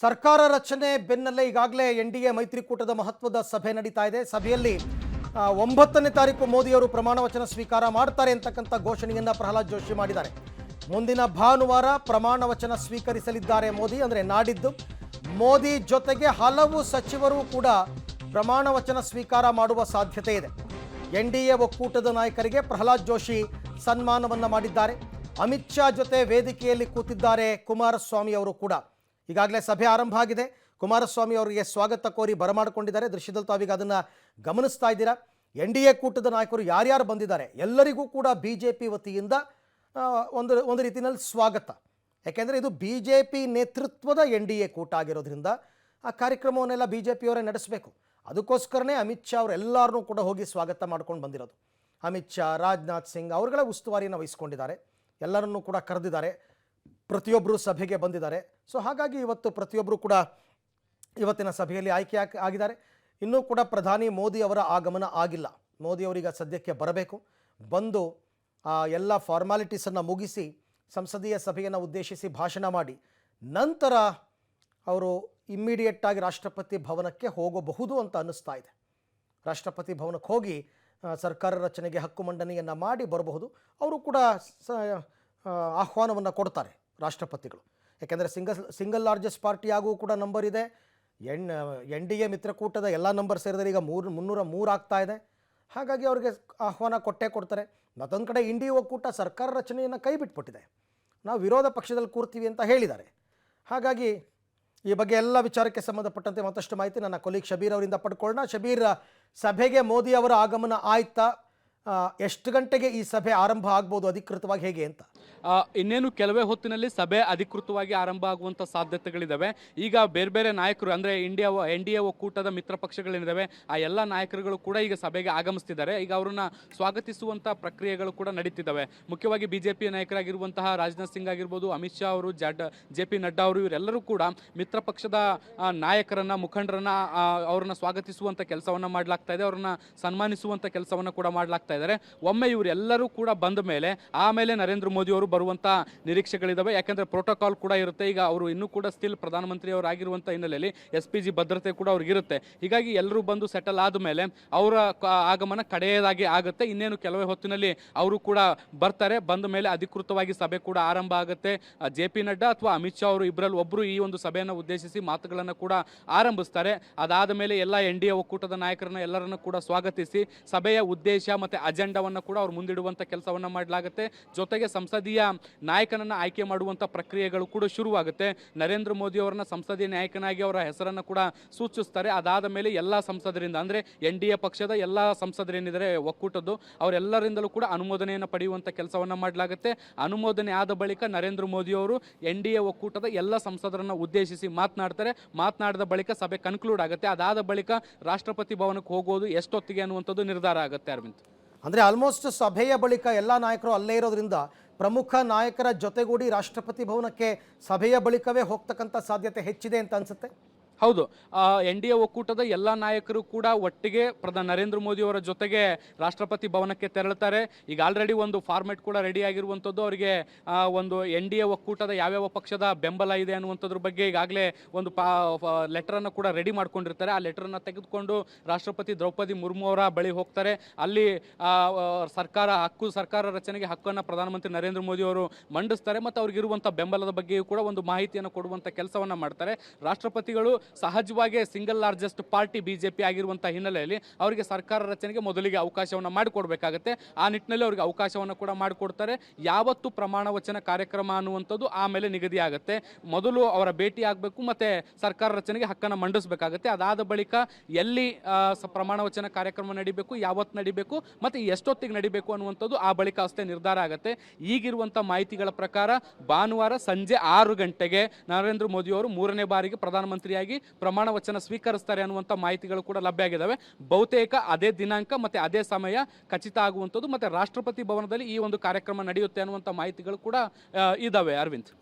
ಸರ್ಕಾರ ರಚನೆ ಬೆನ್ನಲ್ಲೇ ಈಗಾಗಲೇ ಎನ್ಡಿಎ ಮೈತ್ರಿಕೂಟದ ಮಹತ್ವದ ಸಭೆ ನಡೀತಾ ಇದೆ. ಸಭೆಯಲ್ಲಿ 9ನೇ ತಾರೀಕು ಮೋದಿಯವರು ಪ್ರಮಾಣ ವಚನ ಸ್ವೀಕಾರ ಮಾಡ್ತಾರೆ ಅಂತಕ್ಕಂಥ ಘೋಷಣೆಯನ್ನ ಪ್ರಹ್ಲಾದ್ ಜೋಶಿ ಮಾಡಿದ್ದಾರೆ. ಮುಂದಿನ ಭಾನುವಾರ ಪ್ರಮಾಣ ವಚನ ಸ್ವೀಕರಿಸಲಿದ್ದಾರೆ ಮೋದಿ, ಅಂದರೆ ನಾಡಿದ್ದು. ಮೋದಿ ಜೊತೆಗೆ ಹಲವು ಸಚಿವರು ಕೂಡ ಪ್ರಮಾಣ ವಚನ ಸ್ವೀಕಾರ ಮಾಡುವ ಸಾಧ್ಯತೆ ಇದೆ. ಎನ್ಡಿಎ ಒಕ್ಕೂಟದ ನಾಯಕರಿಗೆ ಪ್ರಹ್ಲಾದ್ ಜೋಶಿ ಸನ್ಮಾನವನ್ನ ಮಾಡಿದ್ದಾರೆ. ಅಮಿತ್ ಶಾ ಜೊತೆ ವೇದಿಕೆಯಲ್ಲಿ ಕೂತಿದ್ದಾರೆ ಕುಮಾರಸ್ವಾಮಿ ಅವರು ಕೂಡ. ಈಗಾಗಲೇ ಸಭೆ ಆರಂಭ ಆಗಿದೆ. ಕುಮಾರಸ್ವಾಮಿ ಅವರಿಗೆ ಸ್ವಾಗತ ಕೋರಿ ಬರಮಾಡಿಕೊಂಡಿದ್ದಾರೆ. ದೃಶ್ಯದಲ್ಲಿ ತಾವೀಗ ಅದನ್ನು ಗಮನಿಸ್ತಾ ಇದ್ದೀರಾ. ಎನ್ಡಿಎ ಕೂಟದ ನಾಯಕರು ಯಾರ್ಯಾರು ಬಂದಿದ್ದಾರೆ ಎಲ್ಲರಿಗೂ ಕೂಡ ಬಿಜೆಪಿ ವತಿಯಿಂದ ಒಂದು ರೀತಿಯಲ್ಲಿ ಸ್ವಾಗತ. ಯಾಕೆಂದರೆ ಇದು ಬಿಜೆಪಿ ನೇತೃತ್ವದ ಎನ್ಡಿಎ ಕೂಟ ಆಗಿರೋದ್ರಿಂದ ಆ ಕಾರ್ಯಕ್ರಮವನ್ನೆಲ್ಲ ಬಿಜೆಪಿಯವರೇ ನಡೆಸಬೇಕು. ಅದಕ್ಕೋಸ್ಕರನೇ ಅಮಿತ್ ಶಾ ಅವರೆಲ್ಲರನ್ನೂ ಕೂಡ ಹೋಗಿ ಸ್ವಾಗತ ಮಾಡ್ಕೊಂಡು ಬಂದಿರೋದು. ಅಮಿತ್ ಶಾ, ರಾಜನಾಥ್ ಸಿಂಗ್ ಅವರುಗಳ ಉಸ್ತುವಾರಿಯನ್ನು ವಹಿಸ್ಕೊಂಡಿದ್ದಾರೆ. ಎಲ್ಲರನ್ನೂ ಕೂಡ ಕರೆದಿದ್ದಾರೆ. ಪ್ರತಿಯೊಬ್ಬರು ಸಭೆಗೆ ಬಂದಿದ್ದಾರೆ. ಸೊ ಹಾಗಾಗಿ ಇವತ್ತು ಪ್ರತಿಯೊಬ್ಬರು ಕೂಡ ಇವತ್ತಿನ ಸಭೆಯಲ್ಲಿ ಆಯ್ಕೆ ಆಗಿದ್ದಾರೆ. ಇನ್ನೂ ಕೂಡ ಪ್ರಧಾನಿ ಮೋದಿ ಅವರ ಆಗಮನ ಆಗಿಲ್ಲ. ಮೋದಿ ಅವರಿಗೆ ಸದ್ಯಕ್ಕೆ ಬರಬೇಕು. ಬಂದು ಎಲ್ಲ ಫಾರ್ಮಾಲಿಟೀಸನ್ನು ಮುಗಿಸಿ ಸಂಸದೀಯ ಸಭೆಯನ್ನು ಉದ್ದೇಶಿಸಿ ಭಾಷಣ ಮಾಡಿ ನಂತರ ಅವರು ಇಮ್ಮಿಡಿಯೇಟಾಗಿ ರಾಷ್ಟ್ರಪತಿ ಭವನಕ್ಕೆ ಹೋಗಬಹುದು ಅಂತ ಅನ್ನಿಸ್ತಾ ಇದೆ. ರಾಷ್ಟ್ರಪತಿ ಭವನಕ್ಕೆ ಹೋಗಿ ಸರ್ಕಾರ ರಚನೆಗೆ ಹಕ್ಕು ಮಂಡನೆಯನ್ನು ಮಾಡಿ ಬರಬಹುದು. ಅವರು ಕೂಡ ಆಹ್ವಾನವನ್ನು ಕೊಡ್ತಾರೆ ರಾಷ್ಟ್ರಪತಿಗಳು. ಯಾಕೆಂದರೆ ಸಿಂಗಲ್ ಲಾರ್ಜೆಸ್ಟ್ ಪಾರ್ಟಿಯಾಗೂ ಕೂಡ ನಂಬರ್ ಇದೆ. ಎನ್ಡಿಎ ಮಿತ್ರಕೂಟದ ಎಲ್ಲ ನಂಬರ್ ಸೇರಿದರೆ ಈಗ 303 ಆಗ್ತಾ ಇದೆ. ಹಾಗಾಗಿ ಅವರಿಗೆ ಆಹ್ವಾನ ಕೊಟ್ಟೇ ಕೊಡ್ತಾರೆ. ಮತ್ತೊಂದು ಕಡೆ ಇಂಡಿಯಾ ಒಕ್ಕೂಟ ಸರ್ಕಾರ ರಚನೆಯನ್ನು ಕೈ ಬಿಟ್ಬಿಟ್ಟಿದೆ. ನಾವು ವಿರೋಧ ಪಕ್ಷದಲ್ಲಿ ಕೂರ್ತೀವಿ ಅಂತ ಹೇಳಿದ್ದಾರೆ. ಹಾಗಾಗಿ ಈ ಬಗ್ಗೆ ಎಲ್ಲ ವಿಚಾರಕ್ಕೆ ಸಂಬಂಧಪಟ್ಟಂತೆ ಮತ್ತಷ್ಟು ಮಾಹಿತಿ ನನ್ನ ಕೊಲೀಗ್ ಶಬೀರ್ ಅವರಿಂದ ಪಡ್ಕೊಳ್ಳೋಣ. ಶಬೀರ್, ಸಭೆಗೆ ಮೋದಿ ಅವರ ಆಗಮನ ಆಯ್ತಾ? ಎಷ್ಟು ಗಂಟೆಗೆ ಈ ಸಭೆ ಆರಂಭ ಆಗ್ಬೋದು ಅಧಿಕೃತವಾಗಿ, ಹೇಗೆ ಅಂತ? ಇನ್ನೇನು ಕೆಲವೇ ಹೊತ್ತಿನಲ್ಲಿ ಸಭೆ ಅಧಿಕೃತವಾಗಿ ಆರಂಭ ಆಗುವಂಥ ಸಾಧ್ಯತೆಗಳಿದ್ದಾವೆ. ಈಗ ಬೇರೆ ಬೇರೆ ನಾಯಕರು ಅಂದರೆ ಎನ್ಡಿಎ ಒಕ್ಕೂಟದ ಮಿತ್ರ ಪಕ್ಷಗಳೇನಿದ್ದಾವೆ ಆ ಎಲ್ಲ ನಾಯಕರುಗಳು ಕೂಡ ಈಗ ಸಭೆಗೆ ಆಗಮಿಸ್ತಿದ್ದಾರೆ. ಈಗ ಅವರನ್ನ ಸ್ವಾಗತಿಸುವಂಥ ಪ್ರಕ್ರಿಯೆಗಳು ಕೂಡ ನಡೀತಿದ್ದಾವೆ. ಮುಖ್ಯವಾಗಿ ಬಿಜೆಪಿ ನಾಯಕರಾಗಿರುವಂತಹ ರಾಜನಾಥ್ ಸಿಂಗ್ ಆಗಿರ್ಬೋದು, ಅಮಿತ್ ಶಾ ಅವರು, ಜೆ.ಪಿ. ನಡ್ಡಾ ಅವರು, ಇವರೆಲ್ಲರೂ ಕೂಡ ಮಿತ್ರ ಪಕ್ಷದ ನಾಯಕರನ್ನ, ಮುಖಂಡರನ್ನ ಅವ್ರನ್ನ ಸ್ವಾಗತಿಸುವಂಥ ಕೆಲಸವನ್ನ ಮಾಡಲಾಗ್ತಾ ಇದೆ. ಅವ್ರನ್ನ ಸನ್ಮಾನಿಸುವಂಥ ಕೆಲಸವನ್ನ ಕೂಡ ಮಾಡಲಾಗ್ತಾ ಇದ್ದಾರೆ. ಒಮ್ಮೆ ಇವರೆಲ್ಲರೂ ಕೂಡ ಬಂದ ಮೇಲೆ ಆಮೇಲೆ ನರೇಂದ್ರ ಮೋದಿ ಅವರು ಬರುವಂತ ನಿರೀಕ್ಷೆಗಳಿದಾವೆ. ಯಾಕಂದ್ರೆ ಪ್ರೋಟೋಕಾಲ್ ಕೂಡ ಇರುತ್ತೆ. ಈಗ ಅವರು ಇನ್ನೂ ಕೂಡ ಸ್ಟಿಲ್ ಪ್ರಧಾನಮಂತ್ರಿ ಅವರಾಗಿರುವಂತ ಹಿನ್ನೆಲೆಯಲ್ಲಿ SPG ಭದ್ರತೆ ಕೂಡ ಅವ್ರಿಗಿರುತ್ತೆ. ಹೀಗಾಗಿ ಎಲ್ಲರೂ ಬಂದು ಸೆಟಲ್ ಆದಮೇಲೆ ಅವರ ಆಗಮನ ಕಡೆಯದಾಗಿ ಆಗುತ್ತೆ. ಇನ್ನೇನು ಕೆಲವೇ ಹೊತ್ತಿನಲ್ಲಿ ಅವರು ಕೂಡ ಬರ್ತಾರೆ. ಬಂದ ಮೇಲೆ ಅಧಿಕೃತವಾಗಿ ಸಭೆ ಕೂಡ ಆರಂಭ ಆಗುತ್ತೆ. ಜೆ.ಪಿ. ನಡ್ಡಾ ಅಥವಾ ಅಮಿತ್ ಶಾ ಅವರು ಇಬ್ಬರಲ್ಲಿ ಒಬ್ಬರು ಈ ಒಂದು ಸಭೆಯನ್ನು ಉದ್ದೇಶಿಸಿ ಮಾತುಗಳನ್ನು ಕೂಡ ಆರಂಭಿಸ್ತಾರೆ. ಅದಾದ ಮೇಲೆ ಎಲ್ಲ ಎನ್ಡಿಎ ಒಕ್ಕೂಟದ ನಾಯಕರನ್ನ ಎಲ್ಲರನ್ನು ಕೂಡ ಸ್ವಾಗತಿಸಿ ಸಭೆಯ ಉದ್ದೇಶ ಮತ್ತೆ ಅಜೆಂಡಾವನ್ನು ಕೂಡ ಅವ್ರು ಮುಂದಿಡುವಂತ ಕೆಲಸವನ್ನ ಮಾಡಲಾಗುತ್ತೆ. ಜೊತೆಗೆ ಸಂಸದೀಯ ನಾಯಕನನ್ನ ಆಯ್ಕೆ ಮಾಡುವಂತ ಪ್ರಕ್ರಿಯೆಗಳು ಕೂಡ ಶುರುವಾಗುತ್ತೆ. ನರೇಂದ್ರ ಮೋದಿ ಅವರನ್ನ ಸಂಸದೀಯ ನಾಯಕನಾಗಿ ಅವರ ಹೆಸರನ್ನು ಕೂಡ ಸೂಚಿಸ್ತಾರೆ. ಅದಾದ ಮೇಲೆ ಎಲ್ಲ ಸಂಸದರಿಂದ ಅಂದ್ರೆ ಎನ್ಡಿಎ ಪಕ್ಷದ ಎಲ್ಲ ಸಂಸದರೇನಿದ್ದಾರೆ ಒಕ್ಕೂಟದ್ದು ಅವರೆಲ್ಲರಿಂದಲೂ ಕೂಡ ಅನುಮೋದನೆಯನ್ನು ಪಡೆಯುವಂತ ಕೆಲಸವನ್ನ ಮಾಡಲಾಗುತ್ತೆ. ಅನುಮೋದನೆ ಆದ ಬಳಿಕ ನರೇಂದ್ರ ಮೋದಿ ಅವರು ಎನ್ಡಿಎ ಒಕ್ಕೂಟದ ಎಲ್ಲ ಸಂಸದರನ್ನ ಉದ್ದೇಶಿಸಿ ಮಾತನಾಡ್ತಾರೆ. ಮಾತನಾಡಿದ ಬಳಿಕ ಸಭೆ ಕನ್ಕ್ಲೂಡ್ ಆಗುತ್ತೆ. ಅದಾದ ಬಳಿಕ ರಾಷ್ಟ್ರಪತಿ ಭವನಕ್ಕೆ ಹೋಗೋದು ಎಷ್ಟೊತ್ತಿಗೆ ಅನ್ನುವಂಥದ್ದು ನಿರ್ಧಾರ ಆಗುತ್ತೆ. ಅರವಿಂದ್, ಅಂದರೆ ಆಲ್ಮೋಸ್ಟ್ ಸಭೆಯ ಬಳಿಕ ಎಲ್ಲ ನಾಯಕರು ಅಲ್ಲೇ ಇರೋದ್ರಿಂದ ಪ್ರಮುಖ ನಾಯಕರ ಜೊತೆಗೂಡಿ ರಾಷ್ಟ್ರಪತಿ ಭವನಕ್ಕೆ ಸಭೆಯ ಬಳಿಕವೇ ಹೋಗ್ತಕ್ಕಂಥ ಸಾಧ್ಯತೆ ಹೆಚ್ಚಿದೆ ಅಂತ ಅನ್ಸುತ್ತೆ. ಹೌದು, ಎನ್ಡಿಎ ಒಕ್ಕೂಟದ ಎಲ್ಲ ನಾಯಕರು ಕೂಡ ಒಟ್ಟಿಗೆ ನರೇಂದ್ರ ಮೋದಿ ಅವರ ಜೊತೆಗೆ ರಾಷ್ಟ್ರಪತಿ ಭವನಕ್ಕೆ ತೆರಳುತ್ತಾರೆ. ಈಗ ಆಲ್ರೆಡಿ ಒಂದು ಫಾರ್ಮೆಟ್ ಕೂಡ ರೆಡಿ ಆಗಿರುವಂಥದ್ದು. ಅವರಿಗೆ ಒಂದು ಎನ್ಡಿಎ ಒಕ್ಕೂಟದ ಯಾವ್ಯಾವ ಪಕ್ಷದ ಬೆಂಬಲ ಇದೆ ಅನ್ನುವಂಥದ್ರ ಬಗ್ಗೆ ಈಗಾಗಲೇ ಒಂದು ಲೆಟರನ್ನು ಕೂಡ ರೆಡಿ ಮಾಡ್ಕೊಂಡಿರ್ತಾರೆ. ಆ ಲೆಟರನ್ನು ತೆಗೆದುಕೊಂಡು ರಾಷ್ಟ್ರಪತಿ ದ್ರೌಪದಿ ಮುರ್ಮು ಅವರ ಬಳಿ ಹೋಗ್ತಾರೆ. ಅಲ್ಲಿ ಸರ್ಕಾರ ರಚನೆಗೆ ಹಕ್ಕನ್ನು ಪ್ರಧಾನಮಂತ್ರಿ ನರೇಂದ್ರ ಮೋದಿ ಅವರು ಮಂಡಿಸ್ತಾರೆ. ಮತ್ತು ಅವ್ರಿಗಿರುವಂಥ ಬೆಂಬಲದ ಬಗ್ಗೆಯೂ ಕೂಡ ಒಂದು ಮಾಹಿತಿಯನ್ನು ಕೊಡುವಂಥ ಕೆಲಸವನ್ನು ಮಾಡ್ತಾರೆ. ರಾಷ್ಟ್ರಪತಿಗಳು ಸಹಜವಾಗಿ ಸಿಂಗಲ್ ಲಾರ್ಜೆಸ್ಟ್ ಪಾರ್ಟಿ ಬಿಜೆಪಿ ಆಗಿರುವಂತಹ ಹಿನ್ನೆಲೆಯಲ್ಲಿ ಅವರಿಗೆ ಸರ್ಕಾರ ರಚನೆಗೆ ಮೊದಲಿಗೆ ಅವಕಾಶವನ್ನು ಮಾಡಿಕೊಡ್ಬೇಕಾಗತ್ತೆ. ಆ ನಿಟ್ಟಿನಲ್ಲಿ ಅವರಿಗೆ ಅವಕಾಶವನ್ನು ಕೂಡ ಮಾಡಿಕೊಡ್ತಾರೆ. ಯಾವತ್ತು ಪ್ರಮಾಣ ವಚನ ಕಾರ್ಯಕ್ರಮ ಅನ್ನುವಂಥದ್ದು ಆಮೇಲೆ ನಿಗದಿ ಆಗುತ್ತೆ. ಮೊದಲು ಅವರ ಭೇಟಿ ಆಗಬೇಕು ಮತ್ತೆ ಸರ್ಕಾರ ರಚನೆಗೆ ಹಕ್ಕನ್ನು ಮಂಡಿಸಬೇಕಾಗತ್ತೆ. ಅದಾದ ಬಳಿಕ ಎಲ್ಲಿ ಪ್ರಮಾಣ ವಚನ ಕಾರ್ಯಕ್ರಮ ನಡಿಬೇಕು, ಯಾವತ್ತು ನಡಿಬೇಕು ಮತ್ತೆ ಎಷ್ಟೊತ್ತಿಗೆ ನಡಿಬೇಕು ಅನ್ನುವಂಥದ್ದು ಆ ಬಳಿಕ ಅಷ್ಟೇ ನಿರ್ಧಾರ ಆಗುತ್ತೆ. ಈಗಿರುವಂಥ ಮಾಹಿತಿಗಳ ಪ್ರಕಾರ ಭಾನುವಾರ ಸಂಜೆ 6 ಗಂಟೆಗೆ ನರೇಂದ್ರ ಮೋದಿ ಅವರು 3ನೇ ಬಾರಿಗೆ ಪ್ರಧಾನಮಂತ್ರಿಯಾಗಿ ಪ್ರಮಾಣ ವಚನ ಸ್ವೀಕರಿಸ್ತಾರೆ ಅನ್ನುವಂಥ ಮಾಹಿತಿಗಳು ಕೂಡ ಲಭ್ಯ ಆಗಿದ್ದಾವೆ. ಬಹುತೇಕ ಅದೇ ದಿನಾಂಕ ಮತ್ತೆ ಅದೇ ಸಮಯ ಖಚಿತ ಆಗುವಂಥದ್ದು ಮತ್ತೆ ರಾಷ್ಟ್ರಪತಿ ಭವನದಲ್ಲಿ ಈ ಒಂದು ಕಾರ್ಯಕ್ರಮ ನಡೆಯುತ್ತೆ ಅನ್ನುವಂಥ ಮಾಹಿತಿಗಳು ಕೂಡ ಇದಾವೆ. ಅರವಿಂದ್.